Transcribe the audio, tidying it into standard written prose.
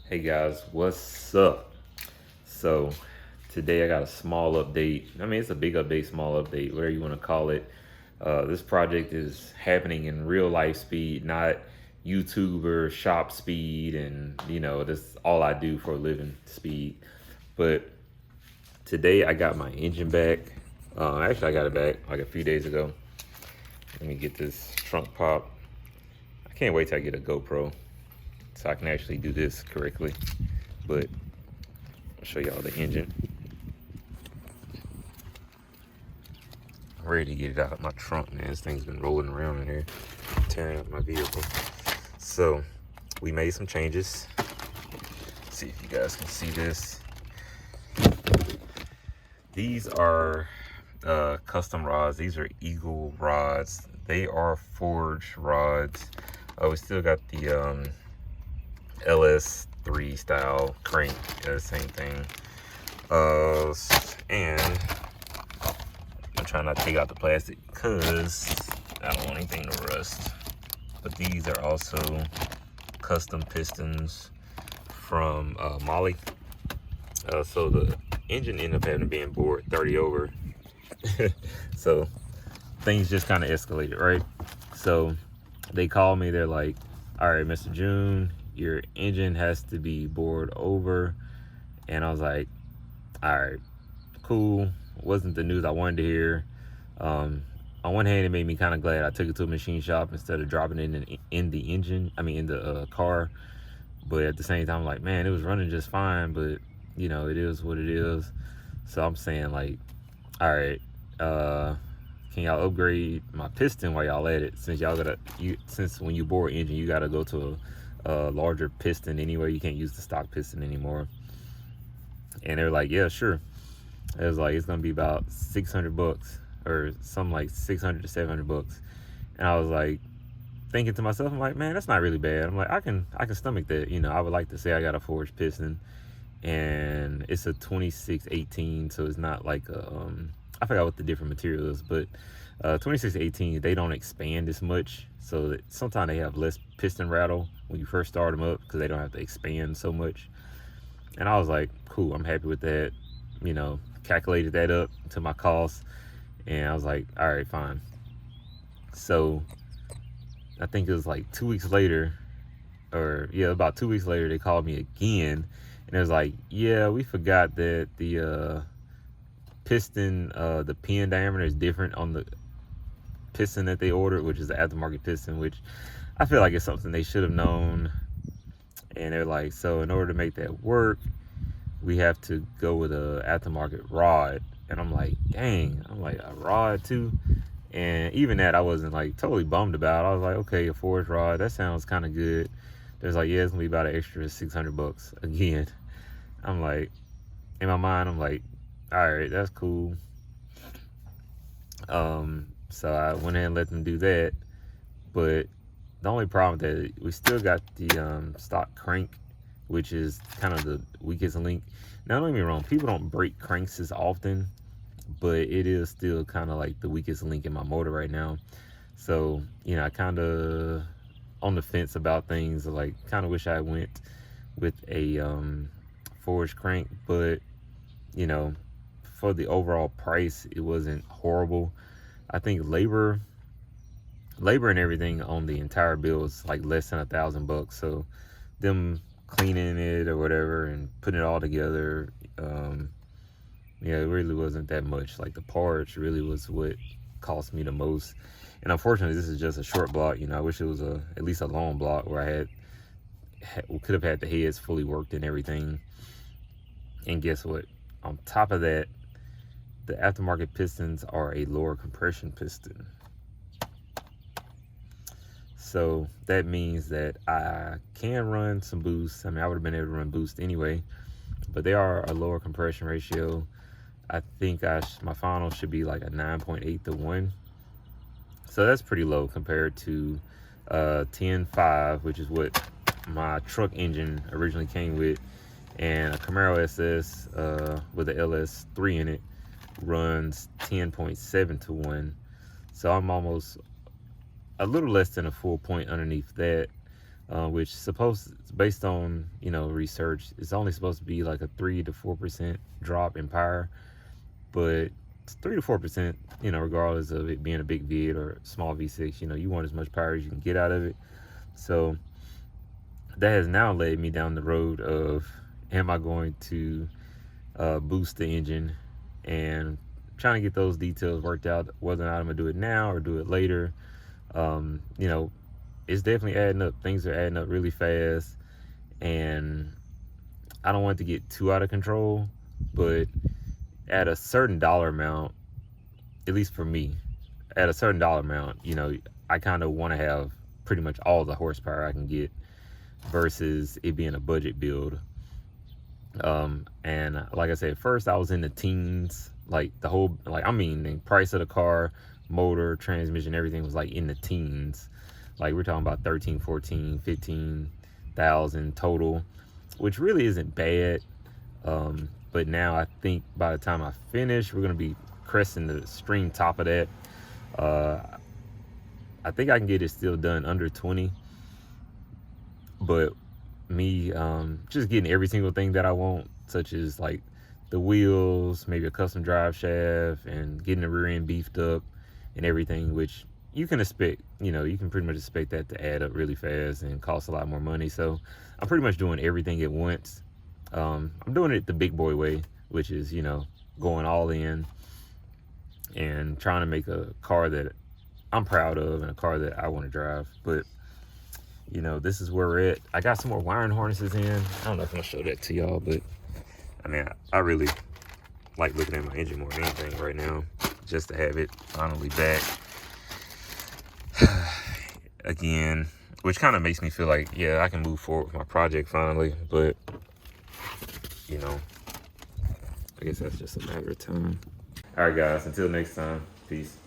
Hey guys, what's up? So today I got a small update. I mean, it's a big update, small update, whatever you want to call it. This project is happening in real life speed, not YouTuber shop speed, and this is all I do for a living speed. But today I got my engine back. Actually, I got it back like a few days ago. Let me get this trunk pop. I can't wait till I get a GoPro so I can actually do this correctly. But I'll show y'all the engine. I'm ready to get it out of my trunk, man. This thing's been rolling around in here, tearing up my vehicle. So we made some changes. Let's see if you guys can see this. These are custom rods. These are Eagle rods. They are forged rods. We still got the LS3 style crank, same thing. And I'm trying not to take out the plastic because I don't want anything to rust. But these are also custom pistons from Molly. So the engine ended up having to be bored 30 over. So things just kind of escalated, right? So they called me. They're like, all right, Mr. June, your engine has to be bored over. And I was like, all right, cool. Wasn't the news I wanted to hear. On one hand, it made me kind of glad I took it to a machine shop instead of dropping it in the engine. I mean, in the car. But at the same time, I'm like, man, it was running just fine. But it is what it is. So I'm saying, like, all right, can y'all upgrade my piston while y'all at it? Since since when you bore an engine, you gotta go to a larger piston anyway. You can't use the stock piston anymore. And they were like, yeah, sure. It was like, it's gonna be about 600 bucks or something, like 600 to 700 bucks. And I was like, thinking to myself, I'm like, man, that's not really bad. I'm like, I can stomach that. I would like to say I got a forged piston, and it's a 2618, so it's not like I forgot what the different material is, but 2618, they don't expand as much, so that sometimes they have less piston rattle when you first start them up because they don't have to expand so much. And I was like, cool, I'm happy with that. Calculated that up to my cost, and I was like, all right, fine. So I think it was like 2 weeks later, or yeah, about 2 weeks later, they called me again, and it was like, yeah, we forgot that the piston, the pin diameter is different on the piston that they ordered, which is the aftermarket piston, which I feel like it's something they should have known. And they're like, so in order to make that work, we have to go with a aftermarket rod. And I'm like, dang, I'm like, a rod too? And even that I wasn't like totally bummed about. I was like, okay, a forged rod, that sounds kind of good. There's like, yeah, it's gonna be about an extra 600 bucks again. I'm like, in my mind, I'm like, all right, that's cool. So I went ahead and let them do that. But the only problem that we still got the stock crank, which is kind of the weakest link. Now, don't get me wrong, people don't break cranks as often, but it is still kind of like the weakest link in my motor right now. So, I kind of on the fence about things. Like, kind of wish I went with a forged crank, but you know, for the overall price, it wasn't horrible. I think labor and everything on the entire bill is like less than $1,000. So them cleaning it or whatever and putting it all together, yeah, it really wasn't that much. Like the parts really was what cost me the most. And unfortunately, this is just a short block. I wish it was at least a long block where could have had the heads fully worked and everything. And guess what? On top of that, the aftermarket pistons are a lower compression piston. So that means that I can run some boost. I mean, I would have been able to run boost anyway, but they are a lower compression ratio. I think my final should be like a 9.8 to 1. So that's pretty low compared to 10.5, which is what my truck engine originally came with. And a Camaro SS with the LS3 in it runs 10.7 to 1. So I'm almost a little less than a full point underneath that. which based on, you know, research, it's only supposed to be like a 3 to 4% drop in power, but 3 to 4%, you know, regardless of it being a big V8 or small V6, you know, you want as much power as you can get out of it. So that has now led me down the road of, am I going to boost the engine, and trying to get those details worked out, whether or not I'm gonna do it now or do it later. You know, it's definitely adding up. Things are adding up really fast, and I don't want it to get too out of control, but at a certain dollar amount, at least for me, at a certain dollar amount, you know, I kind of want to have pretty much all the horsepower I can get versus it being a budget build. And like I said, first I was in the teens, like the whole, like, I mean, the price of the car, motor, transmission, everything was like in the teens. Like we're talking about 13, 14, 15,000 total, which really isn't bad. But now I think by the time I finish, we're gonna be cresting the extreme top of that. I think I can get it still done under 20, but me just getting every single thing that I want, such as like the wheels, maybe a custom drive shaft, and getting the rear end beefed up and everything, which you can expect, you know, you can pretty much expect that to add up really fast and cost a lot more money. So I'm pretty much doing everything at once. I'm doing it the big boy way, which is, you know, going all in and trying to make a car that I'm proud of and a car that I want to drive. But you know, this is where we're at. I got some more wiring harnesses in. I don't know if I'm gonna show that to y'all, but I mean, I really like looking at my engine more than anything right now, just to have it finally back again, which kind of makes me feel like, yeah, I can move forward with my project finally. But you know, I guess that's just a matter of time. All right, guys, until next time, peace.